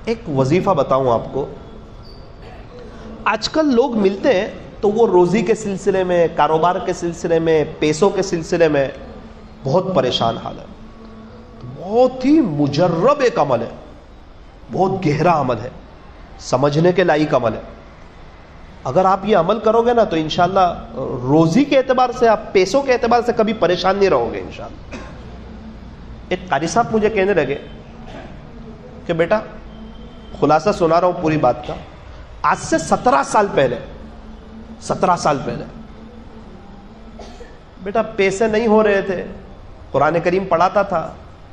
ایک وظیفہ بتاؤں آپ کو. آج کل لوگ ملتے ہیں تو وہ روزی کے سلسلے میں، کاروبار کے سلسلے میں، پیسوں کے سلسلے میں بہت پریشان حال ہے. بہت ہی مجرب ایک عمل ہے، بہت گہرا عمل ہے، سمجھنے کے لائق عمل ہے. اگر آپ یہ عمل کرو گے نا تو انشاءاللہ روزی کے اعتبار سے، آپ پیسوں کے اعتبار سے کبھی پریشان نہیں رہو گے انشاءاللہ. ایک قاری صاحب مجھے کہنے لگے کہ بیٹا، خلاصہ سنا رہا ہوں پوری بات کا، آج سے 17 سال پہلے بیٹا پیسے نہیں ہو رہے تھے، قرآن کریم پڑھاتا تھا،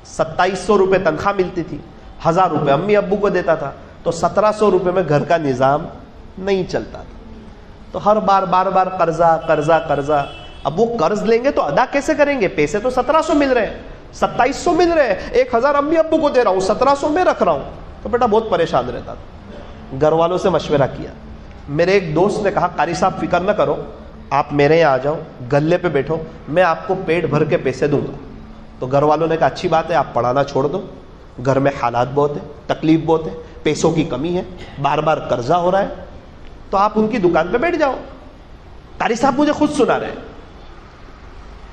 2700 روپے تنخواہ ملتی تھی، 1000 روپے امی ابو کو دیتا تھا، تو 1700 روپے میں گھر کا نظام نہیں چلتا تھا. تو ہر بار قرضہ. اب وہ قرض لیں گے تو ادا کیسے کریں گے؟ پیسے تو 1700 مل رہے ہیں، 2700 مل رہے ہیں، 1000 امی ابو کو دے رہا ہوں، 1700 میں رکھ رہا ہوں. تو بیٹا بہت پریشان رہتا تھا. گھر والوں سے مشورہ کیا. میرے ایک دوست نے کہا قاری صاحب فکر نہ کرو، آپ میرے یہاں آ جاؤ، گلے پہ بیٹھو، میں آپ کو پیٹ بھر کے پیسے دوں گا. تو گھر والوں نے کہا اچھی بات ہے، آپ پڑھانا چھوڑ دو، گھر میں حالات بہت ہیں، تکلیف بہت ہے، پیسوں کی کمی ہے، بار قرضہ ہو رہا ہے، تو آپ ان کی دکان پہ بیٹھ جاؤ. قاری صاحب مجھے خود سنا رہے ہیں.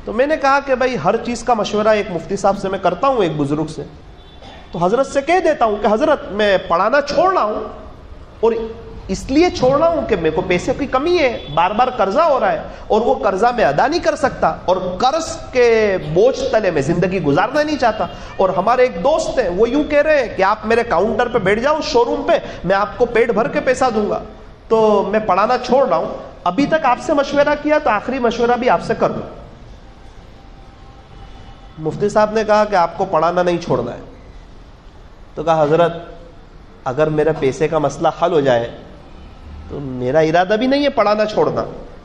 تو میں نے کہا کہ بھائی ہر چیز کا مشورہ ایک مفتی صاحب سے میں کرتا ہوں، ایک بزرگ سے، تو حضرت سے کہہ دیتا ہوں کہ حضرت میں پڑھانا چھوڑ رہا ہوں، اور اس لیے چھوڑ رہا ہوں کہ میرے کو پیسے کی کمی ہے، بار قرضہ ہو رہا ہے، اور وہ قرضہ میں ادا نہیں کر سکتا، اور قرض کے بوجھ تلے میں زندگی گزارنا نہیں چاہتا. اور ہمارے ایک دوست ہیں، وہ یوں کہہ رہے ہیں کہ آپ میرے کاؤنٹر پہ بیٹھ جاؤ شو روم پہ، میں آپ کو پیٹ بھر کے پیسہ دوں گا. تو میں پڑھانا چھوڑ رہا ہوں. ابھی تک آپ سے مشورہ کیا تو آخری مشورہ بھی آپ سے کر دوں. مفتی صاحب نے کہا کہ آپ کو پڑھانا نہیں چھوڑنا ہے. تو کہا حضرت اگر میرا پیسے کا مسئلہ حل ہو جائے تو میرا ارادہ بھی نہیں ہے پڑھانا چھوڑنا،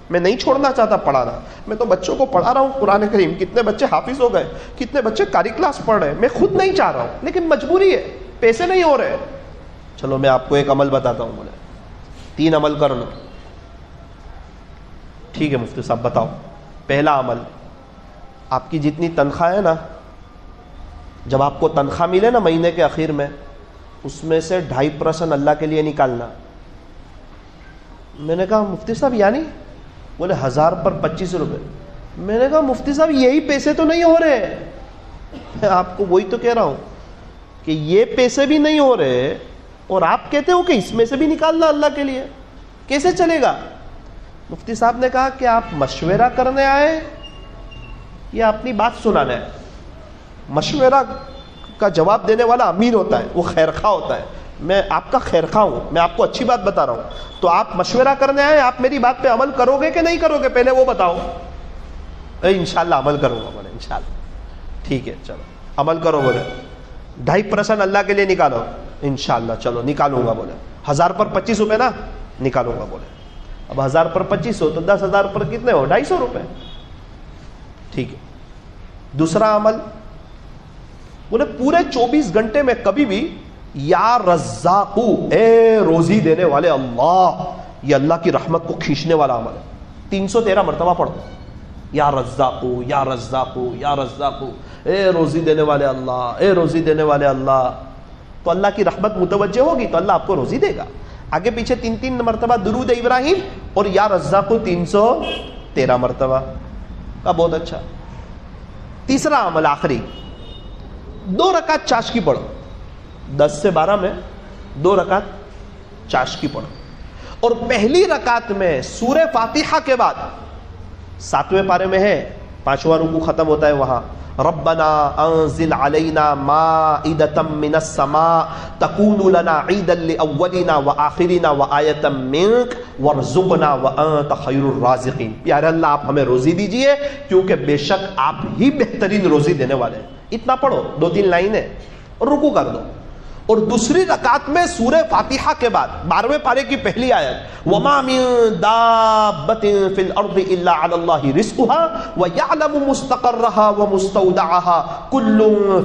میں نہیں چھوڑنا چاہتا پڑھانا. میں تو بچوں کو پڑھا رہا ہوں قرآن کریم، کتنے بچے حافظ ہو گئے، کتنے بچے قاری کلاس پڑھ رہے ہیں. میں خود نہیں چاہ رہا ہوں لیکن مجبوری ہے، پیسے نہیں ہو رہے. چلو میں آپ کو ایک عمل بتاتا ہوں. بولے 3 عمل کر لو. ٹھیک ہے مفتی صاحب بتاؤ. پہلا عمل، آپ کی جتنی تنخواہ ہے نا، جب آپ کو تنخواہ ملے نا مہینے کے آخر میں، اس میں سے 2.5% اللہ کے لیے نکالنا. میں نے کہا مفتی صاحب یعنی؟ بولے 1000 پر 25 روپے. میں نے کہا مفتی صاحب یہی پیسے تو نہیں ہو رہے. میں آپ کو وہی تو کہہ رہا ہوں کہ یہ پیسے بھی نہیں ہو رہے اور آپ کہتے ہو کہ اس میں سے بھی نکالنا اللہ کے لیے، کیسے چلے گا؟ مفتی صاحب نے کہا کہ آپ مشورہ کرنے آئے یا اپنی بات سنانا ہے؟ مشورہ کا جواب دینے والا امین ہوتا ہے، وہ خیرخواہ ہوتا ہے. میں آپ کا خیرخواہ ہوں، میں آپ کو اچھی بات بتا رہا ہوں. تو آپ مشورہ کرنے آئے، آپ میری بات پہ عمل کرو گے کہ نہیں کرو گے پہلے وہ بتاؤ. انشاءاللہ عمل کروں گا. بولے انشاءاللہ. ٹھیک ہے چلو عمل کرو. بولے 2.5% اللہ کے لیے نکالو. انشاءاللہ چلو نکالوں گا. بولے 1000 پر 25 روپے نا، نکالوں گا. بولے اب 1000 پر 25 ہو تو 10,000 پر کتنے ہو؟ 250 روپے. ٹھیک ہے. دوسرا عمل، بولے پورے 24 گھنٹے میں کبھی بھی یا رزاقو، اے روزی دینے والے اللہ، یہ اللہ کی رحمت کو کھینچنے والا عمل ہے. 313 مرتبہ پڑھو یا رزاقو یا رزاقو یا رزاقو، اے روزی دینے والے اللہ، اے روزی دینے والے اللہ. تو اللہ کی رحمت متوجہ ہوگی تو اللہ آپ کو روزی دے گا. آگے پیچھے 3 مرتبہ درود ابراہیم اور یا رزاقو 313 مرتبہ کا. بہت اچھا. تیسرا عمل آخری، 2 رکعت چاش کی پڑھو. 10 سے 12 میں 2 رکعت چاش کی پڑھو، اور پہلی رکعت میں سورہ فاتحہ کے بعد 7ویں پارے میں ہے، 5واں رکوع ختم ہوتا ہے وہاں، ربنا انزل علینا مائدۃ من السماء تکون لنا عیدا لاولنا وآخرنا وآیۃ منک وارزقنا وانت خیر الرازقین. پیارے اللہ آپ ہمیں روزی دیجئے کیونکہ بے شک آپ ہی بہترین روزی دینے والے ہیں. اتنا پڑھو، 2-3 لائنیں، اور رکوع کر دو. اور دوسری رکعت میں سورہ فاتحہ کے بعد 12ویں پارے کی پہلی آیت، وما من دابۃ فی الارض الا علی اللہ رزقها ویعلم مستقرها ومستودعها کل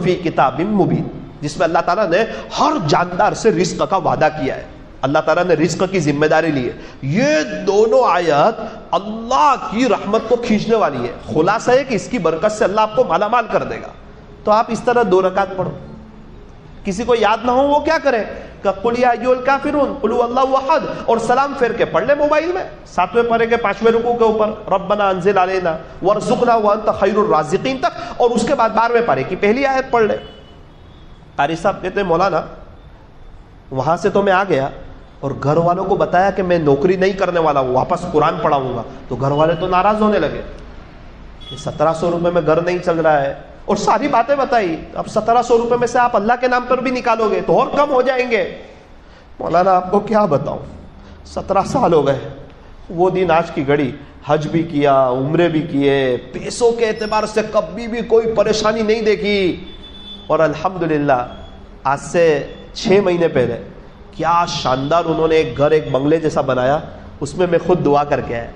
فی کتاب مبین، جس میں اللہ تعالیٰ نے ہر جاندار سے رزق کا وعدہ کیا ہے. اللہ تعالیٰ نے رزق کی ذمہ داری لی ہے. یہ دونوں آیات اللہ کی رحمت کو کھینچنے والی ہے. خلاصہ ہے کہ اس کی برکت سے اللہ آپ کو مالا مال کر دے گا. تو آپ اس طرح 2 رکعت پڑھو. کسی کو یاد نہ ہو وہ کیا کرے کہ قل یا ایھا الکافرون قل هو اللہ احد اور سلام پھیر کے پڑھ لے موبائل میں 7ویں پارے کے 5ویں رکوع کے اوپر ربنا انزل علینا وارزقنا وانت خیر الرازقین تک، اور اس کے بعد 12ویں پارے کی پہلی آیت پڑھ لے۔ قاری صاحب کہتے ہیں مولانا وہاں سے تو میں آ گیا اور گھر والوں کو بتایا کہ میں نوکری نہیں کرنے والا ہوں، واپس قرآن پڑھاؤں گا، تو گھر والے تو ناراض ہونے لگے کہ 1700 روپے میں گھر نہیں چل رہا ہے، اور ساری باتیں بتائی، اب 1700 روپے میں سے آپ اللہ کے نام پر بھی نکالو گے تو اور کم ہو جائیں گے۔ مولانا آپ کو کیا بتاؤں، 17 سال ہو گئے، وہ دن آج کی گھڑی، حج بھی کیا، عمرے بھی کیے، پیسوں کے اعتبار سے کبھی بھی کوئی پریشانی نہیں دیکھی، اور الحمدللہ آج سے 6 مہینے پہلے کیا شاندار انہوں نے ایک گھر، ایک بنگلے جیسا بنایا، اس میں خود دعا کر کے آیا۔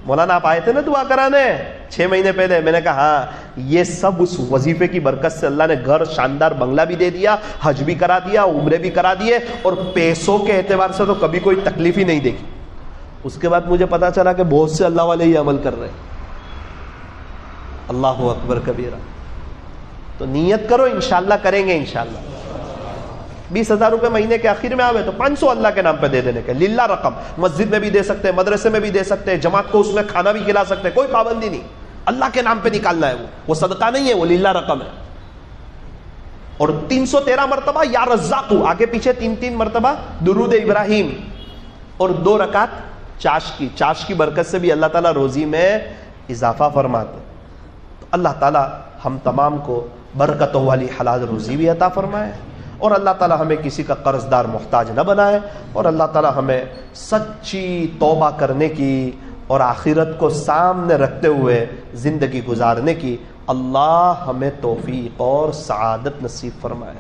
مولانا آپ آئے تھے نا دعا کرانے 6 مہینے پہلے، میں نے کہا ہاں یہ سب اس وظیفے کی برکت سے اللہ نے گھر، شاندار بنگلہ بھی دے دیا، حج بھی کرا دیا، عمرے بھی کرا دیے، اور پیسوں کے اعتبار سے تو کبھی کوئی تکلیف ہی نہیں دیکھی۔ اس کے بعد مجھے پتا چلا کہ بہت سے اللہ والے ہی عمل کر رہے ہیں۔ اللہ اکبر کبیرہ۔ تو نیت کرو، انشاءاللہ کریں گے انشاءاللہ۔ 20,000 روپے مہینے کے آخر میں آوے تو 500 اللہ کے نام پہ دے دینے کے، للہ رقم، مسجد میں بھی دے سکتے ہیں، مدرسے میں بھی دے سکتے ہیں، جماعت کو اس میں کھانا بھی کھلا سکتے ہیں، کوئی پابندی نہیں، اللہ کے نام پہ نکالنا ہے، وہ صدقہ نہیں ہے، وہ للہ رقم ہے۔ اور 313 مرتبہ یا رزاق، آگے پیچھے 3 مرتبہ درود ابراہیم، اور 2 رکعت چاش کی برکت سے بھی اللہ تعالیٰ روزی میں اضافہ فرماتے۔ تو اللہ تعالیٰ ہم تمام کو برکتوں والی حلال روزی بھی عطا فرمائے، اور اللہ تعالیٰ ہمیں کسی کا قرض دار محتاج نہ بنائے، اور اللہ تعالیٰ ہمیں سچی توبہ کرنے کی اور آخرت کو سامنے رکھتے ہوئے زندگی گزارنے کی اللہ ہمیں توفیق اور سعادت نصیب فرمائے۔